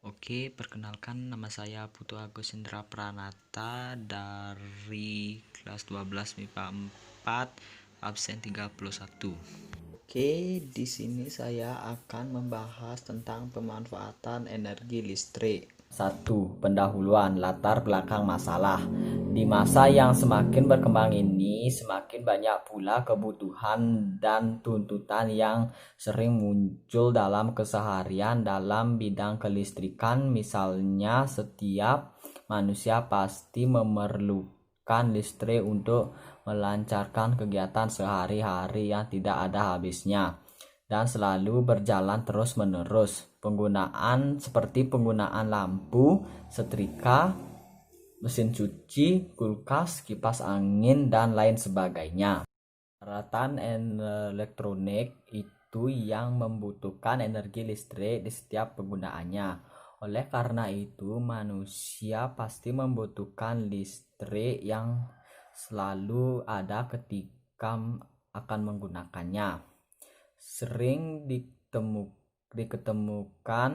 Oke, perkenalkan nama saya Putu Agus Indra Pranata dari kelas 12 MIPA 4, absen 31. Oke, di sini saya akan membahas tentang pemanfaatan energi listrik. 1. Pendahuluan latar belakang masalah. Di masa yang semakin berkembang ini, semakin banyak pula kebutuhan dan tuntutan yang sering muncul dalam keseharian dalam bidang kelistrikan. Misalnya, setiap manusia pasti memerlukan listrik untuk melancarkan kegiatan sehari-hari yang tidak ada habisnya dan selalu berjalan terus-menerus. Penggunaan seperti penggunaan lampu, setrika, mesin cuci, kulkas, kipas angin, dan lain sebagainya. Peralatan elektronik itu yang membutuhkan energi listrik di setiap penggunaannya. Oleh karena itu, manusia pasti membutuhkan listrik yang selalu ada ketika akan menggunakannya. Sering diketemukan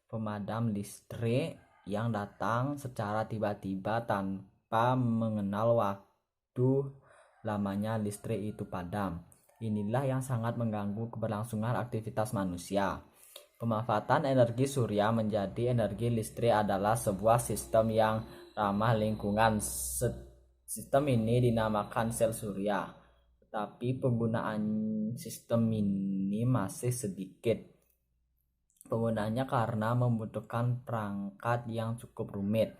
pemadam listrik yang datang secara tiba-tiba tanpa mengenal waktu lamanya listrik itu padam. Inilah yang sangat mengganggu keberlangsungan aktivitas manusia. Pemanfaatan energi surya menjadi energi listrik adalah sebuah sistem yang ramah lingkungan. Sistem ini dinamakan sel surya, tetapi penggunaan sistem ini masih sedikit penggunaannya karena membutuhkan perangkat yang cukup rumit,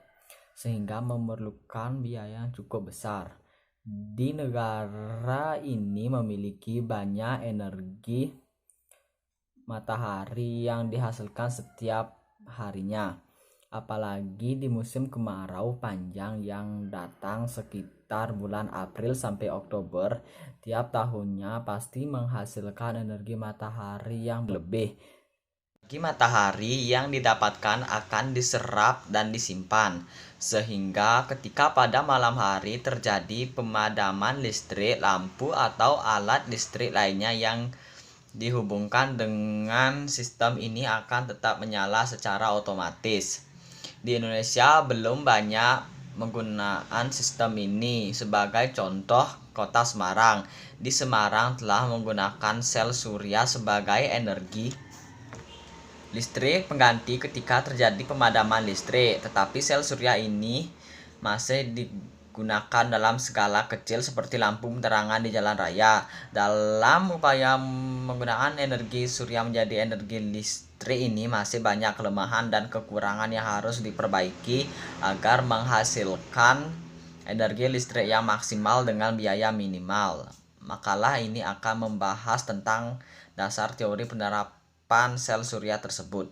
sehingga memerlukan biaya yang cukup besar. Di negara ini memiliki banyak energi matahari yang dihasilkan setiap harinya, apalagi di musim kemarau panjang yang datang sekitar bulan April sampai Oktober. Tiap tahunnya pasti menghasilkan energi matahari yang lebih. Energi matahari yang didapatkan akan diserap dan disimpan, sehingga ketika pada malam hari terjadi pemadaman listrik, lampu atau alat listrik lainnya yang dihubungkan dengan sistem ini akan tetap menyala secara otomatis. Di Indonesia belum banyak menggunakan sistem ini. Sebagai contoh, Kota Semarang. Di Semarang telah menggunakan sel surya sebagai energi listrik pengganti ketika terjadi pemadaman listrik, tetapi sel surya ini masih digunakan dalam skala kecil seperti lampu penerangan di jalan raya. Dalam upaya menggunakan energi surya menjadi energi listrik ini masih banyak kelemahan dan kekurangan yang harus diperbaiki agar menghasilkan energi listrik yang maksimal dengan biaya minimal. Makalah ini akan membahas tentang dasar teori penerapan sel surya tersebut.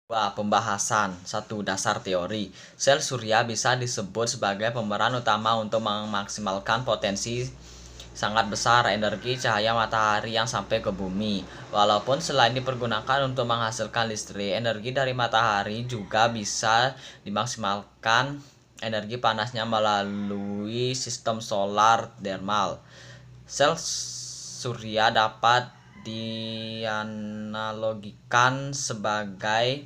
2. Pembahasan 1. Dasar teori. Sel surya bisa disebut sebagai pemeran utama untuk memaksimalkan potensi sangat besar energi cahaya matahari yang sampai ke bumi. Walaupun selain dipergunakan untuk menghasilkan listrik, energi dari matahari juga bisa dimaksimalkan energi panasnya melalui sistem solar thermal. Sel surya dapat dianalogikan sebagai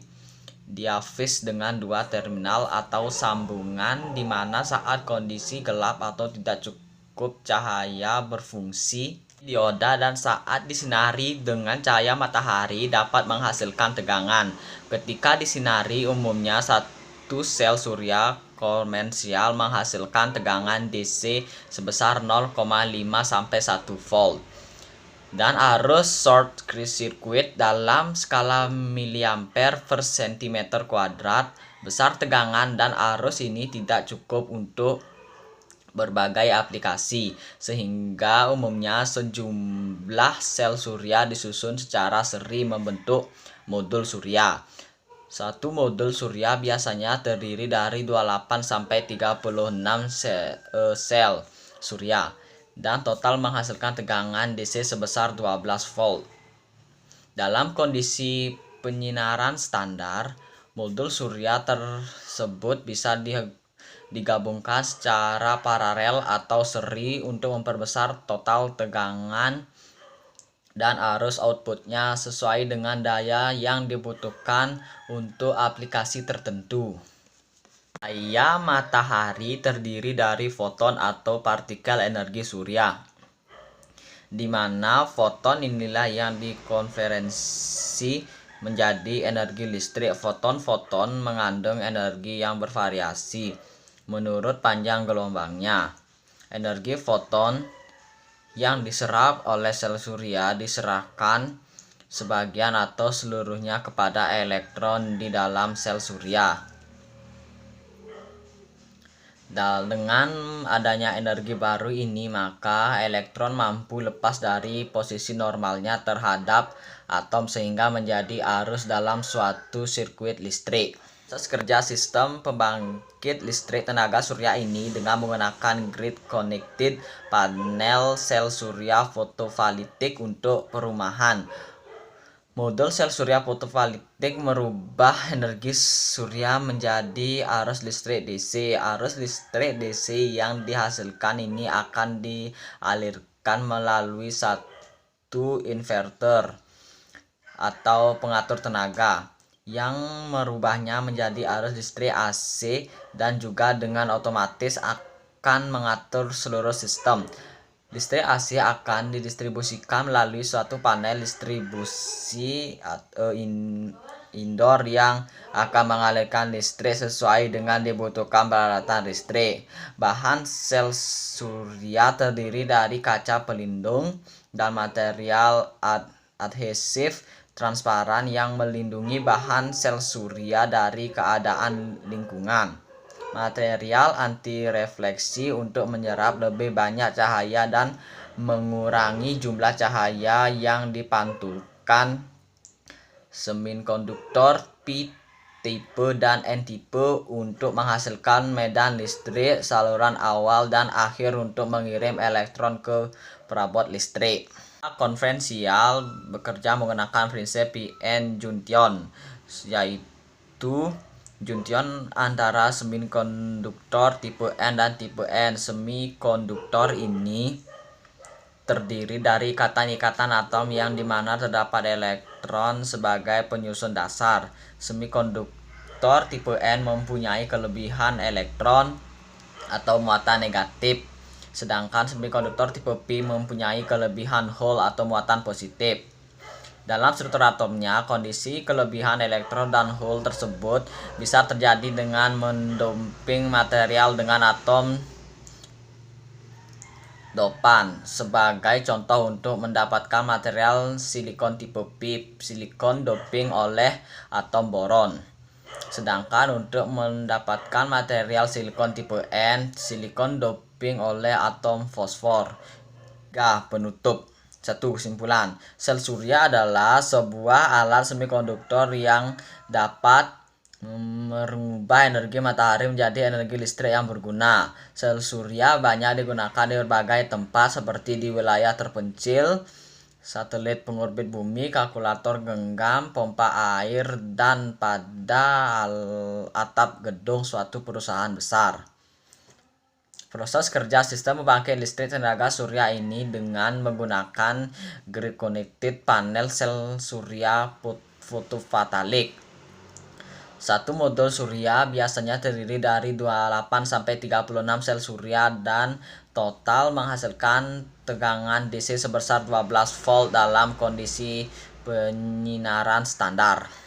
diafis dengan dua terminal atau sambungan di mana saat kondisi gelap atau tidak cukup cahaya berfungsi dioda, dan saat disinari dengan cahaya matahari dapat menghasilkan tegangan. Ketika disinari, umumnya satu sel surya komersial menghasilkan tegangan DC sebesar 0,5 sampai 1 volt dan arus short circuit dalam skala miliampere per cm². Besar tegangan dan arus ini tidak cukup untuk berbagai aplikasi, sehingga umumnya sejumlah sel surya disusun secara seri membentuk modul surya. Satu modul surya biasanya terdiri dari 28 sampai 36 sel surya dan total menghasilkan tegangan DC sebesar 12 volt. Dalam kondisi penyinaran standar, modul surya tersebut bisa digabungkan secara paralel atau seri untuk memperbesar total tegangan dan arus outputnya sesuai dengan daya yang dibutuhkan untuk aplikasi tertentu. Cahaya matahari terdiri dari foton atau partikel energi surya, di mana foton inilah yang dikonversi menjadi energi listrik. Foton-foton mengandung energi yang bervariasi menurut panjang gelombangnya. Energi foton yang diserap oleh sel surya diserahkan sebagian atau seluruhnya kepada elektron di dalam sel surya. Dan dengan adanya energi baru ini, maka elektron mampu lepas dari posisi normalnya terhadap atom sehingga menjadi arus dalam suatu sirkuit listrik. Proses kerja sistem pembangkit listrik tenaga surya ini dengan menggunakan grid connected panel sel surya fotovoltaik untuk perumahan. Modul sel surya fotovoltaik merubah energi surya menjadi arus listrik DC. Arus listrik DC yang dihasilkan ini akan dialirkan melalui satu inverter atau pengatur tenaga yang merubahnya menjadi arus listrik AC dan juga dengan otomatis akan mengatur seluruh sistem. Listrik AC akan didistribusikan melalui suatu panel distribusi indoor yang akan mengalirkan listrik sesuai dengan dibutuhkan peralatan listrik. Bahan sel surya terdiri dari kaca pelindung dan material adhesif transparan yang melindungi bahan sel surya dari keadaan lingkungan. Material anti refleksi untuk menyerap lebih banyak cahaya dan mengurangi jumlah cahaya yang dipantulkan. Semikonduktor P tipe dan N tipe untuk menghasilkan medan listrik saluran awal dan akhir untuk mengirim elektron ke perabot listrik. Konvensional bekerja menggunakan prinsip PN junction, yaitu junction antara semikonduktor tipe N dan tipe N. Semikonduktor ini terdiri dari ikatan-ikatan atom yang dimana terdapat elektron sebagai penyusun dasar. Semikonduktor tipe N mempunyai kelebihan elektron atau muatan negatif, sedangkan semikonduktor tipe P mempunyai kelebihan hole atau muatan positif. Dalam struktur atomnya, kondisi kelebihan elektron dan hole tersebut bisa terjadi dengan mendoping material dengan atom dopan. Sebagai contoh, untuk mendapatkan material silikon tipe P, silikon doping oleh atom boron. Sedangkan untuk mendapatkan material silikon tipe N, silikon doping oleh atom fosfor. Penutup. 1. Kesimpulan. Sel surya adalah sebuah alat semikonduktor yang dapat mengubah energi matahari menjadi energi listrik yang berguna. Sel surya banyak digunakan di berbagai tempat seperti di wilayah terpencil, satelit pengorbit bumi, kalkulator genggam, pompa air, dan pada atap gedung suatu perusahaan besar. Proses kerja sistem pembangkit listrik tenaga surya ini dengan menggunakan grid connected panel sel surya fotovoltaik. Satu modul surya biasanya terdiri dari 28-36 sel surya dan total menghasilkan tegangan DC sebesar 12 volt dalam kondisi penyinaran standar.